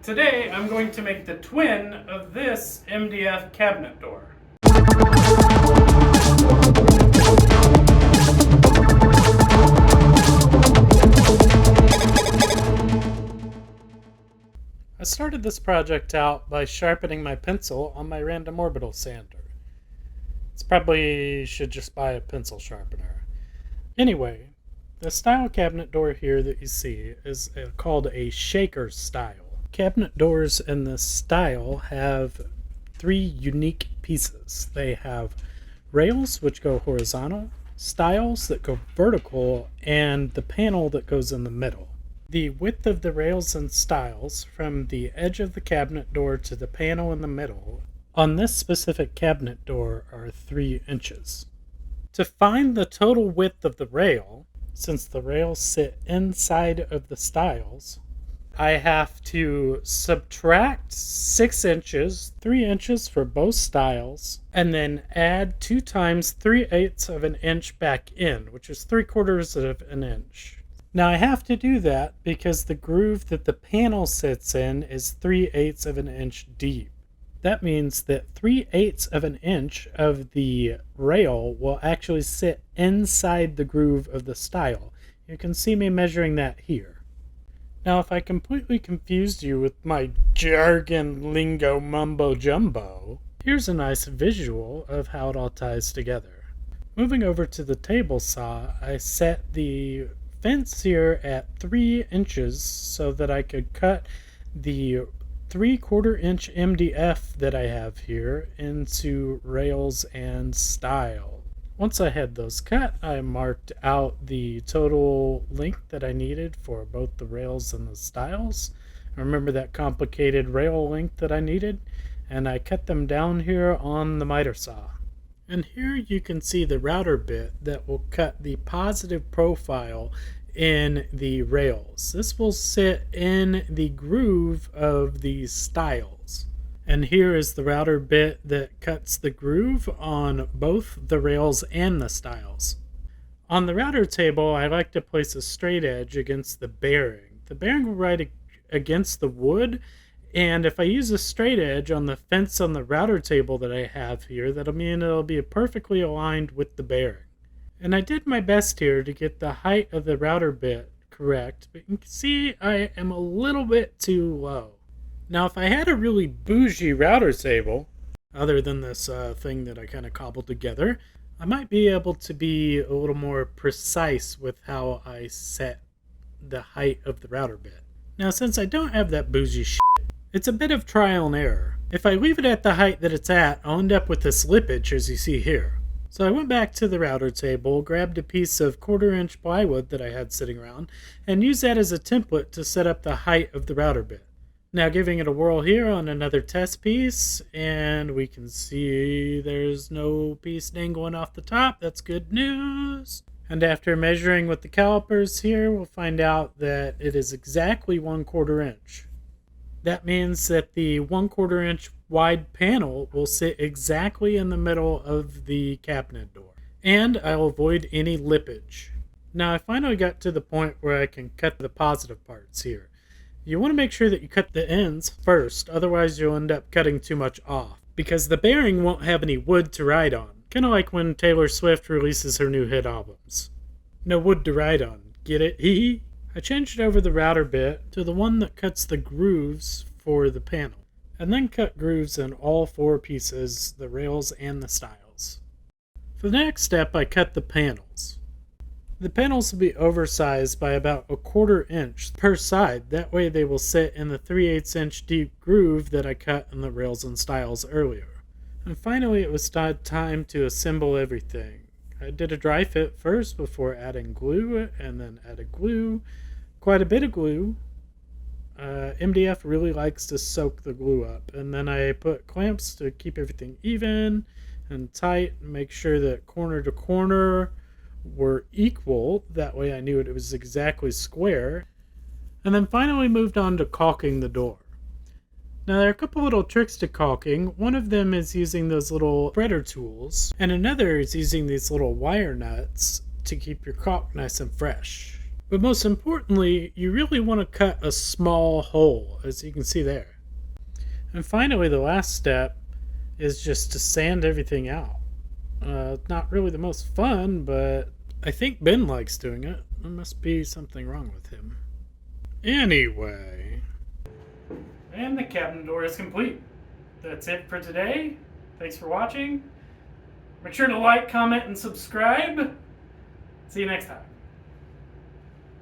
Today I'm going to make the twin of this MDF cabinet door. I started this project out by sharpening my pencil on my random orbital sander. It's probably should just buy a pencil sharpener. Anyway, the style cabinet door here that you see is called a shaker style. Cabinet doors in this style have three unique pieces. They have rails which go horizontal, stiles that go vertical, and the panel that goes in the middle. The width of the rails and stiles from the edge of the cabinet door to the panel in the middle on this specific cabinet door are 3 inches. To find the total width of the rail, since the rails sit inside of the stiles, I have to subtract 6 inches, 3 inches for both stiles, and then add 2 times 3/8 of an inch back in, which is 3/4 of an inch. Now I have to do that because the groove that the panel sits in is 3/8 of an inch deep. That means that 3/8 of an inch of the rail will actually sit inside the groove of the stile. You can see me measuring that here. Now, if I completely confused you with my jargon, lingo, mumbo jumbo, here's a nice visual of how it all ties together. Moving over to the table saw, I set the fence here at 3 inches so that I could cut the 3/4 inch MDF that I have here into rails and stile. Once I had those cut, I marked out the total length that I needed for both the rails and the stiles. I remember that complicated rail length that I needed, and I cut them down here on the miter saw. And here you can see the router bit that will cut the positive profile in the rails. This will sit in the groove of the stiles. And here is the router bit that cuts the groove on both the rails and the stiles. On the router table, I like to place a straight edge against the bearing. The bearing will right against the wood, and if I use a straight edge on the fence on the router table that I have here, that'll mean it'll be perfectly aligned with the bearing. And I did my best here to get the height of the router bit correct, but you can see I am a little bit too low. Now, if I had a really bougie router table, other than this thing that I kind of cobbled together, I might be able to be a little more precise with how I set the height of the router bit. Now, since I don't have that bougie shit, it's a bit of trial and error. If I leave it at the height that it's at, I'll end up with this slippage as you see here. So I went back to the router table, grabbed a piece of 1/4 inch plywood that I had sitting around, and used that as a template to set up the height of the router bit. Now giving it a whirl here on another test piece, and we can see there's no piece dangling off the top. That's good news. And after measuring with the calipers here, we'll find out that it is exactly 1/4 inch. That means that the 1/4 inch wide panel will sit exactly in the middle of the cabinet door, and I'll avoid any lippage. Now I finally got to the point where I can cut the positive parts here. You want to make sure that you cut the ends first, otherwise you'll end up cutting too much off, because the bearing won't have any wood to ride on, kind of like when Taylor Swift releases her new hit albums. No wood to ride on, get it? Hee. I changed over the router bit to the one that cuts the grooves for the panel, and then cut grooves in all 4 pieces, the rails and the stiles. For the next step, I cut the panels. The panels will be oversized by about 1/4 inch per side. That way they will sit in the 3/8 inch deep groove that I cut in the rails and stiles earlier. And finally it was time to assemble everything. I did a dry fit first before adding glue, and then added glue. Quite a bit of glue. MDF really likes to soak the glue up. And then I put clamps to keep everything even and tight, and make sure that corner to corner were equal. That way I knew it was exactly square. And then finally moved on to caulking the door. Now there are a couple little tricks to caulking. One of them is using those little threader tools, and another is using these little wire nuts to keep your caulk nice and fresh. But most importantly, you really want to cut a small hole, as you can see there. And finally, the last step is just to sand everything out. Not really the most fun, but I think Ben likes doing it. There must be something wrong with him. Anyway. And the cabin door is complete. That's it for today. Thanks for watching. Make sure to like, comment, and subscribe. See you next time.